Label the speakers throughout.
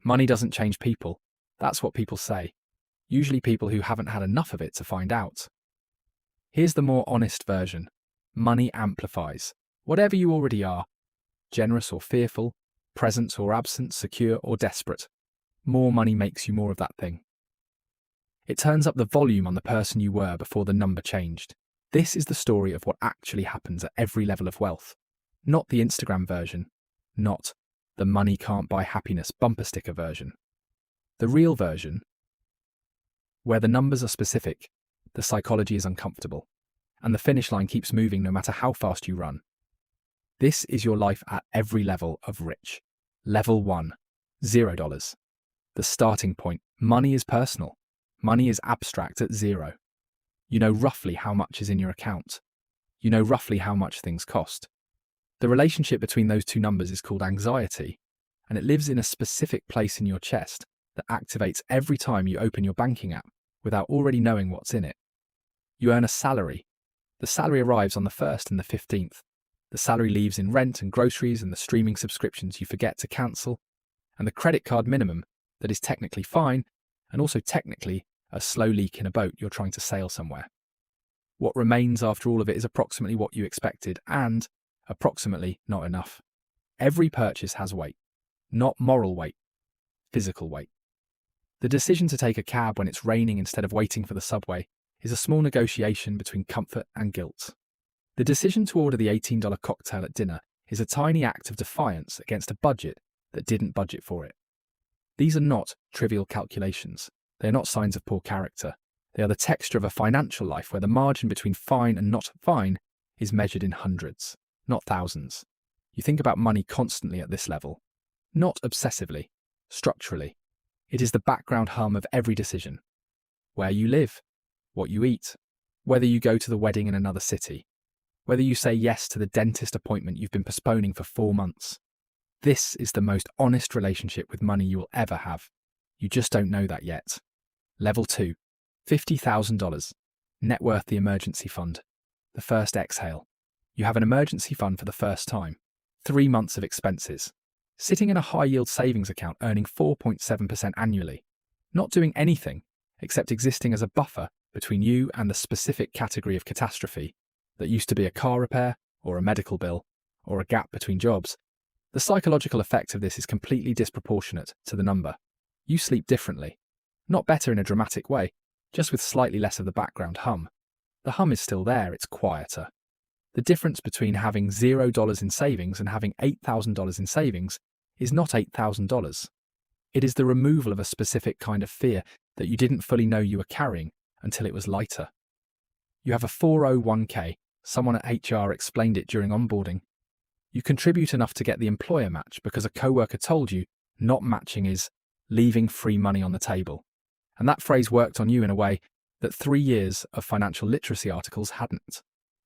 Speaker 1: Money doesn't change people. That's what people say. Usually people who haven't had enough of it to find out. Here's the more honest version. Money amplifies. Whatever you already are, generous or fearful, present or absent, secure or desperate, more money makes you more of that thing. It turns up the volume on the person you were before the number changed. This is the story of what actually happens at every level of wealth. Not the Instagram version. Not the money can't buy happiness bumper sticker version. The real version, where the numbers are specific, the psychology is uncomfortable, and the finish line keeps moving no matter how fast you run. This is your life at every level of rich. Level 1, $0. The starting point. Money is personal. Money is abstract at zero. You know roughly how much is in your account. You know roughly how much things cost. The relationship between those two numbers is called anxiety, and it lives in a specific place in your chest that activates every time you open your banking app without already knowing what's in it. You earn a salary. The salary arrives on the 1st and the 15th. The salary leaves in rent and groceries and the streaming subscriptions you forget to cancel, and the credit card minimum that is technically fine and also technically a slow leak in a boat you're trying to sail somewhere. What remains after all of it is approximately what you expected and approximately not enough. Every purchase has weight, not moral weight, physical weight. The decision to take a cab when it's raining instead of waiting for the subway is a small negotiation between comfort and guilt. The decision to order the $18 cocktail at dinner is a tiny act of defiance against a budget that didn't budget for it. These are not trivial calculations. They are not signs of poor character. They are the texture of a financial life where the margin between fine and not fine is measured in hundreds, not thousands. You think about money constantly at this level, not obsessively, structurally. It is the background hum of every decision. Where you live, what you eat, whether you go to the wedding in another city, whether you say yes to the dentist appointment you've been postponing for 4 months. This is the most honest relationship with money you will ever have. You just don't know that yet. Level 2, $50,000. Net worth the emergency fund. The first exhale. You have an emergency fund for the first time. 3 months of expenses. Sitting in a high-yield savings account earning 4.7% annually. Not doing anything except existing as a buffer between you and the specific category of catastrophe that used to be a car repair or a medical bill or a gap between jobs. The psychological effect of this is completely disproportionate to the number. You sleep differently. Not better in a dramatic way, just with slightly less of the background hum. The hum is still there, it's quieter. The difference between having $0 in savings and having $8,000 in savings is not $8,000. It is the removal of a specific kind of fear that you didn't fully know you were carrying until it was lighter. You have a 401k. Someone at HR explained it during onboarding. You contribute enough to get the employer match because a coworker told you not matching is leaving free money on the table. And that phrase worked on you in a way that 3 years of financial literacy articles hadn't.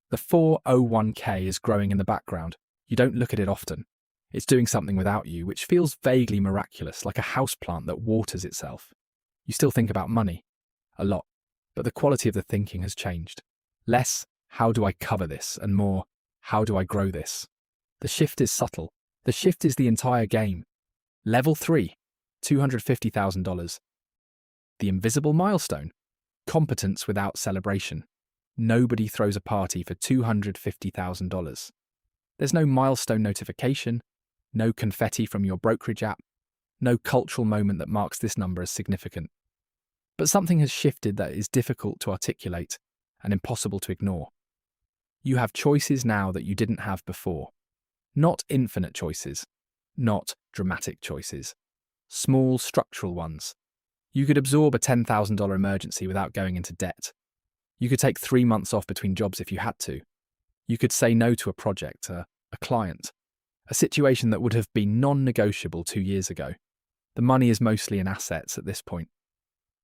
Speaker 1: The 401k is growing in the background. You don't look at it often. It's doing something without you, which feels vaguely miraculous, like a houseplant that waters itself. You still think about money. A lot. But the quality of the thinking has changed. Less, how do I cover this? And more, how do I grow this? The shift is subtle. The shift is the entire game. Level 3, $250,000. The invisible milestone. Competence without celebration. Nobody throws a party for $250,000. There's no milestone notification, no confetti from your brokerage app, no cultural moment that marks this number as significant. But something has shifted that is difficult to articulate and impossible to ignore. You have choices now that you didn't have before. Not infinite choices, not dramatic choices. Small structural ones. You could absorb a $10,000 emergency without going into debt. You could take 3 months off between jobs if you had to. You could say no to a project, a client, a situation that would have been non-negotiable 2 years ago. The money is mostly in assets at this point.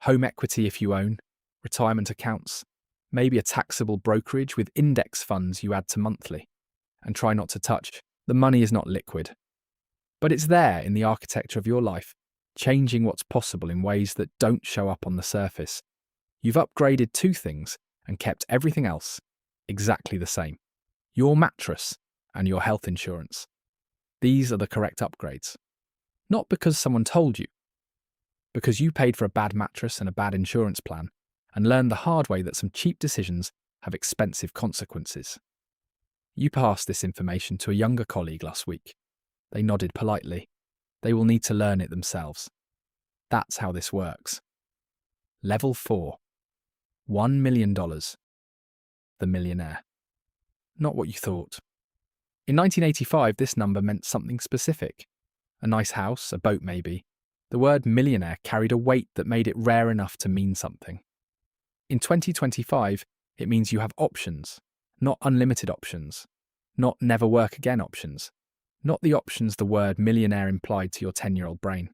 Speaker 1: Home equity if you own, retirement accounts, maybe a taxable brokerage with index funds you add to monthly. And try not to touch. The money is not liquid. But it's there in the architecture of your life, changing what's possible in ways that don't show up on the surface. You've upgraded 2 things and kept everything else exactly the same. Your mattress and your health insurance. These are the correct upgrades. Not because someone told you, because you paid for a bad mattress and a bad insurance plan and learned the hard way that some cheap decisions have expensive consequences. You passed this information to a younger colleague last week. They nodded politely. They will need to learn it themselves. That's how this works. Level 4. $1 million. The millionaire. Not what you thought. In 1985, this number meant something specific. A nice house, a boat maybe. The word millionaire carried a weight that made it rare enough to mean something. In 2025, it means you have options, not unlimited options, not never work again options, not the options the word millionaire implied to your 10-year-old brain,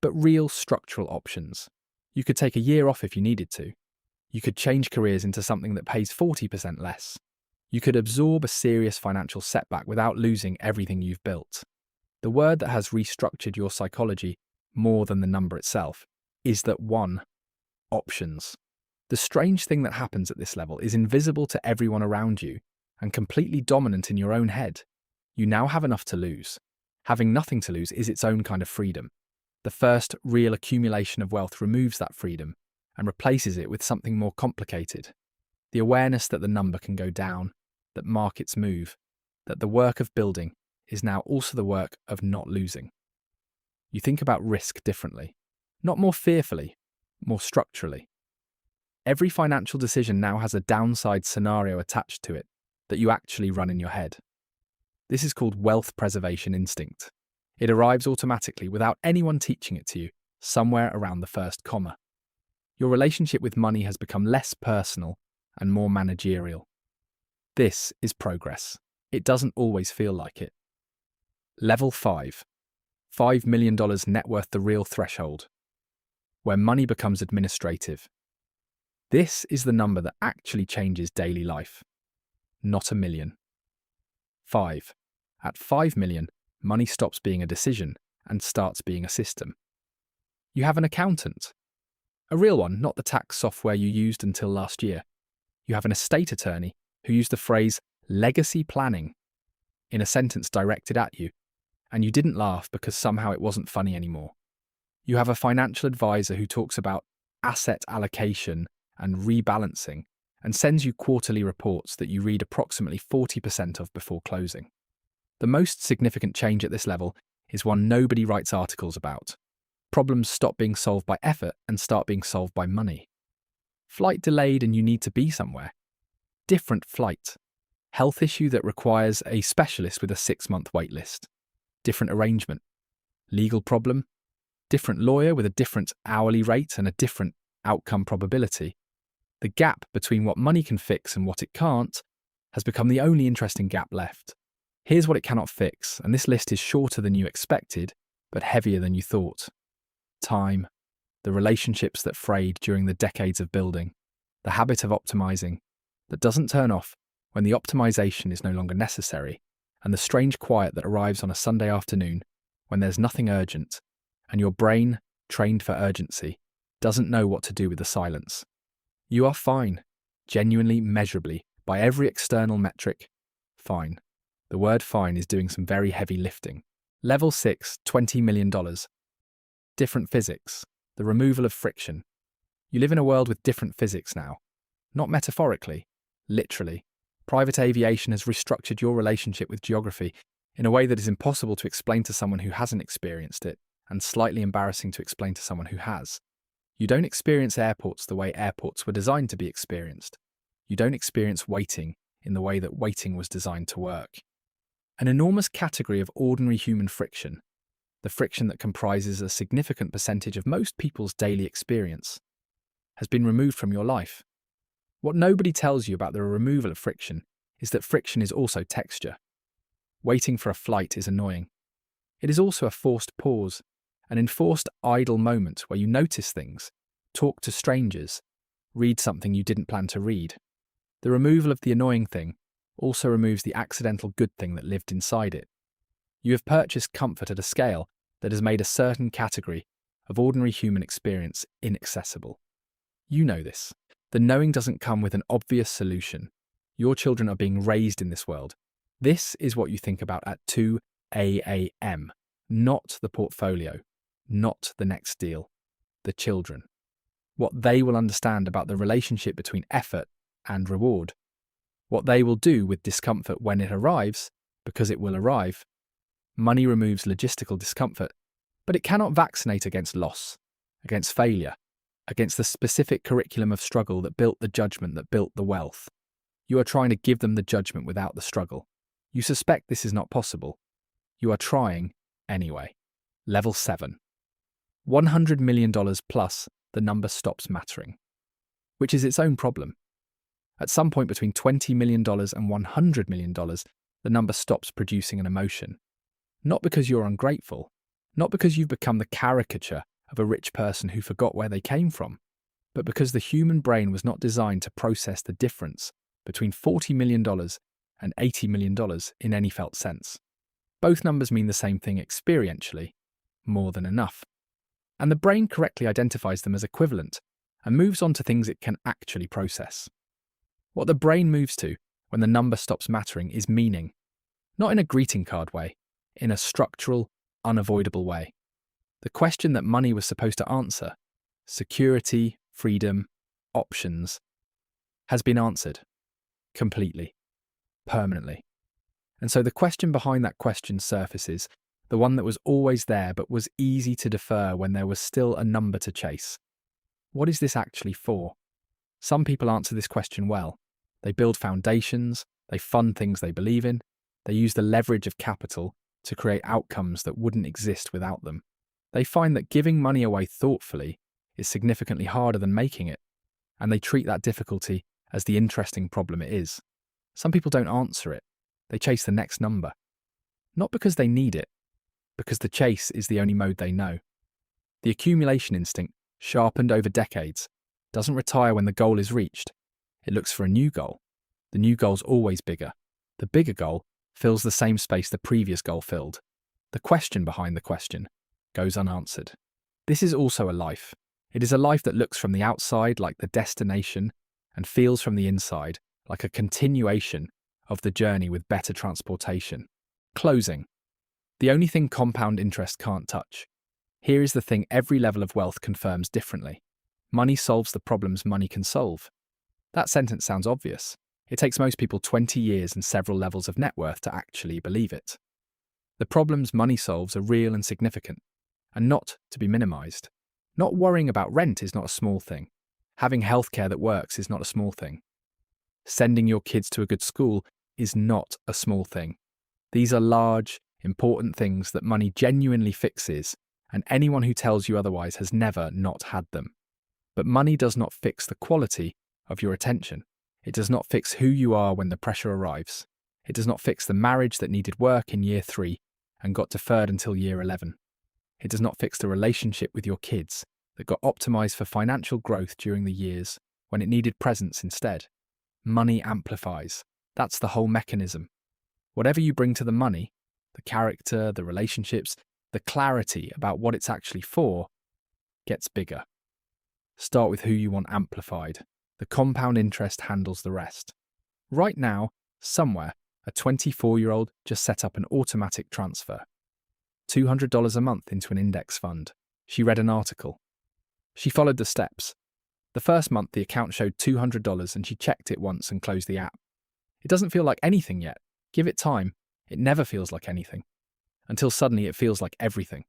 Speaker 1: but real structural options. You could take a year off if you needed to. You could change careers into something that pays 40% less. You could absorb a serious financial setback without losing everything you've built. The word that has restructured your psychology more than the number itself is that one: options. The strange thing that happens at this level is invisible to everyone around you and completely dominant in your own head. You now have enough to lose. Having nothing to lose is its own kind of freedom. The first real accumulation of wealth removes that freedom and replaces it with something more complicated. The awareness that the number can go down, that markets move, that the work of building is now also the work of not losing. You think about risk differently, not more fearfully, more structurally. Every financial decision now has a downside scenario attached to it that you actually run in your head. This is called wealth preservation instinct. It arrives automatically without anyone teaching it to you, somewhere around the first comma. Your relationship with money has become less personal and more managerial. This is progress. It doesn't always feel like it. Level 5. $5 million net worth, the real threshold, where money becomes administrative. This is the number that actually changes daily life, not a million. 5. At 5 million, money stops being a decision and starts being a system. You have an accountant. A real one, not the tax software you used until last year. You have an estate attorney who used the phrase legacy planning in a sentence directed at you, and you didn't laugh because somehow it wasn't funny anymore. You have a financial advisor who talks about asset allocation and rebalancing and sends you quarterly reports that you read approximately 40% of before closing. The most significant change at this level is one nobody writes articles about. Problems stop being solved by effort and start being solved by money. Flight delayed and you need to be somewhere. Different flight. Health issue that requires a specialist with a 6-month wait list. Different arrangement. Legal problem. Different lawyer with a different hourly rate and a different outcome probability. The gap between what money can fix and what it can't has become the only interesting gap left. Here's what it cannot fix, and this list is shorter than you expected, but heavier than you thought. Time, the relationships that frayed during the decades of building, the habit of optimizing that doesn't turn off when the optimization is no longer necessary, and the strange quiet that arrives on a Sunday afternoon when there's nothing urgent, and your brain, trained for urgency, doesn't know what to do with the silence. You are fine, genuinely, measurably, by every external metric, fine. The word fine is doing some very heavy lifting. Level 6, $20 million. Different physics, the removal of friction. You live in a world with different physics now. Not metaphorically, literally. Private aviation has restructured your relationship with geography in a way that is impossible to explain to someone who hasn't experienced it, and slightly embarrassing to explain to someone who has. You don't experience airports the way airports were designed to be experienced. You don't experience waiting in the way that waiting was designed to work. An enormous category of ordinary human friction, the friction that comprises a significant percentage of most people's daily experience, has been removed from your life. What nobody tells you about the removal of friction is that friction is also texture. Waiting for a flight is annoying. It is also a forced pause, an enforced idle moment where you notice things, talk to strangers, read something you didn't plan to read. The removal of the annoying thing also removes the accidental good thing that lived inside it. You have purchased comfort at a scale that has made a certain category of ordinary human experience inaccessible. You know this. The knowing doesn't come with an obvious solution. Your children are being raised in this world. This is what you think about at 2 a.m., not the portfolio, not the next deal. the children. What they will understand about the relationship between effort and reward. What they will do with discomfort when it arrives, because it will arrive. Money removes logistical discomfort, but it cannot vaccinate against loss, against failure, against the specific curriculum of struggle that built the judgment that built the wealth. You are trying to give them the judgment without the struggle. You suspect this is not possible. You are trying anyway. Level 7. $100 million plus, the number stops mattering, which is its own problem. At some point between $20 million and $100 million, the number stops producing an emotion. Not because you're ungrateful, not because you've become the caricature of a rich person who forgot where they came from, but because the human brain was not designed to process the difference between $40 million and $80 million in any felt sense. Both numbers mean the same thing experientially, more than enough. And the brain correctly identifies them as equivalent and moves on to things it can actually process. What the brain moves to when the number stops mattering is meaning, not in a greeting card way, in a structural, unavoidable way. The question that money was supposed to answer, security, freedom, options, has been answered. Completely. Permanently. And so the question behind that question surfaces, the one that was always there but was easy to defer when there was still a number to chase. What is this actually for? Some people answer this question well. They build foundations, they fund things they believe in, they use the leverage of capital to create outcomes that wouldn't exist without them. They find that giving money away thoughtfully is significantly harder than making it, and they treat that difficulty as the interesting problem it is. Some people don't answer it. They chase the next number. Not because they need it, because the chase is the only mode they know. The accumulation instinct, sharpened over decades, doesn't retire when the goal is reached. It looks for a new goal. The new goal's always bigger. The bigger goal fills the same space the previous goal filled. The question behind the question goes unanswered. This is also a life. It is a life that looks from the outside like the destination and feels from the inside like a continuation of the journey with better transportation. Closing. The only thing compound interest can't touch. Here is the thing every level of wealth confirms differently. Money solves the problems money can solve. That sentence sounds obvious. It takes most people 20 years and several levels of net worth to actually believe it. The problems money solves are real and significant, and not to be minimized. Not worrying about rent is not a small thing. Having healthcare that works is not a small thing. Sending your kids to a good school is not a small thing. These are large, important things that money genuinely fixes, and anyone who tells you otherwise has never not had them. But money does not fix the quality of your attention. It does not fix who you are when the pressure arrives. It does not fix the marriage that needed work in year 3 and got deferred until year 11. It does not fix the relationship with your kids that got optimized for financial growth during the years when it needed presence instead. Money amplifies. That's the whole mechanism. Whatever you bring to the money, the character, the relationships, the clarity about what it's actually for, gets bigger. Start with who you want amplified. The compound interest handles the rest. Right now, somewhere, a 24-year-old just set up an automatic transfer. $200 a month into an index fund. She read an article. She followed the steps. The first month the account showed $200 and she checked it once and closed the app. It doesn't feel like anything yet. Give it time. It never feels like anything. Until suddenly it feels like everything.